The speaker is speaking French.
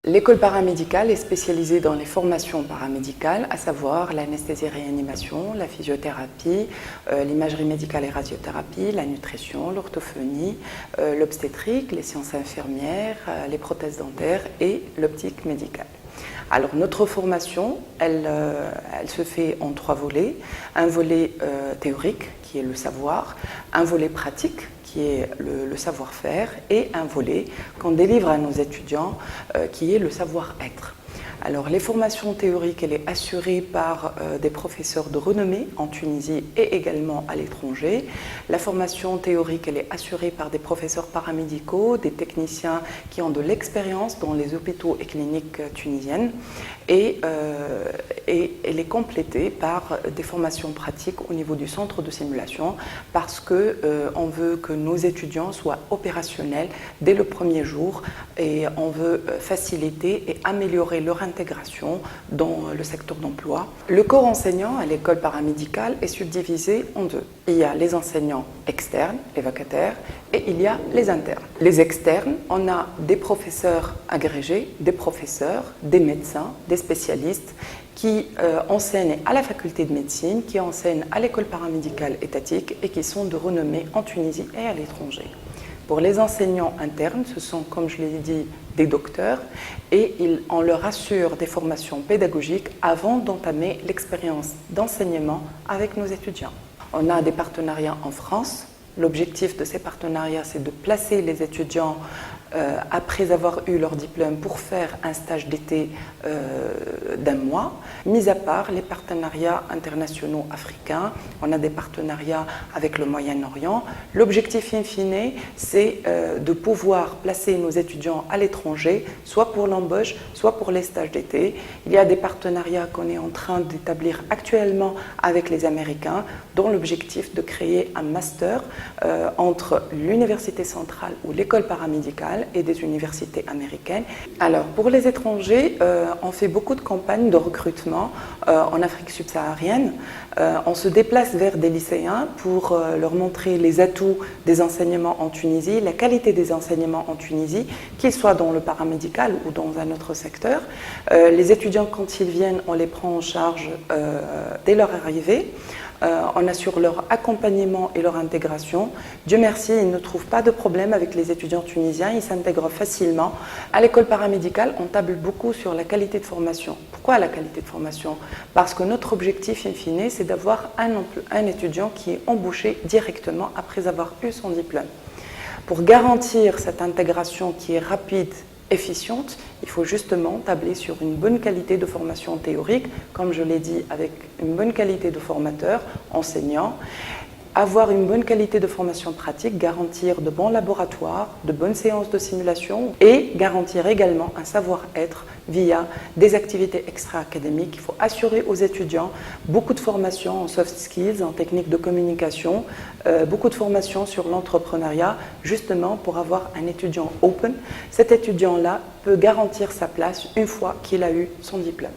L'école paramédicale est spécialisée dans les formations paramédicales, à savoir l'anesthésie-réanimation, la physiothérapie, l'imagerie médicale et radiothérapie, la nutrition, l'orthophonie, l'obstétrique, les sciences infirmières, les prothèses dentaires et l'optique médicale. Alors notre formation, elle se fait en 3 volets. Un volet théorique qui est le savoir, un volet pratique qui est le savoir-faire et un volet qu'on délivre à nos étudiants qui est le savoir-être. Alors les formations théoriques, elle est assurée par des professeurs de renommée en Tunisie et également à l'étranger. La formation théorique, elle est assurée par des professeurs paramédicaux, des techniciens qui ont de l'expérience dans les hôpitaux et cliniques tunisiennes et elle est complétée par des formations pratiques au niveau du centre de simulation parce qu'on veut que nos étudiants soient opérationnels dès le premier jour et on veut faciliter et améliorer leur intégration dans le secteur d'emploi. Le corps enseignant à l'école paramédicale est subdivisé en 2. Il y a les enseignants externes, les vacataires, et il y a les internes. Les externes, on a des professeurs agrégés, des professeurs, des médecins, des spécialistes qui enseignent à la faculté de médecine, qui enseignent à l'école paramédicale étatique et qui sont de renommée en Tunisie et à l'étranger. Pour les enseignants internes, ce sont, comme je l'ai dit, des docteurs et on leur assure des formations pédagogiques avant d'entamer l'expérience d'enseignement avec nos étudiants. On a des partenariats en France. L'objectif de ces partenariats, c'est de placer les étudiants après avoir eu leur diplôme pour faire un stage d'été d'1 mois. Mis à part les partenariats internationaux africains, on a des partenariats avec le Moyen-Orient. L'objectif in fine, c'est de pouvoir placer nos étudiants à l'étranger, soit pour l'embauche, soit pour les stages d'été. Il y a des partenariats qu'on est en train d'établir actuellement avec les Américains, dont l'objectif de créer un master entre l'université centrale ou l'école paramédicale et des universités américaines. Alors pour les étrangers, on fait beaucoup de campagnes de recrutement en Afrique subsaharienne. On se déplace vers des lycéens pour leur montrer les atouts des enseignements en Tunisie, la qualité des enseignements en Tunisie, qu'ils soient dans le paramédical ou dans un autre secteur. Les étudiants, quand ils viennent, on les prend en charge dès leur arrivée. On assure leur accompagnement et leur intégration. Dieu merci, ils ne trouvent pas de problème avec les étudiants tunisiens, ils s'intègrent facilement. À l'école paramédicale, on table beaucoup sur la qualité de formation. Pourquoi la qualité de formation? Parce que notre objectif, in fine, c'est d'avoir un étudiant qui est embauché directement après avoir eu son diplôme. Pour garantir cette intégration qui est rapide, efficiente, il faut justement tabler sur une bonne qualité de formation théorique, comme je l'ai dit, avec une bonne qualité de formateur, enseignant, avoir une bonne qualité de formation pratique, garantir de bons laboratoires, de bonnes séances de simulation et garantir également un savoir-être via des activités extra-académiques. Il faut assurer aux étudiants beaucoup de formations en soft skills, en techniques de communication, beaucoup de formations sur l'entrepreneuriat, justement pour avoir un étudiant open. Cet étudiant-là peut garantir sa place une fois qu'il a eu son diplôme.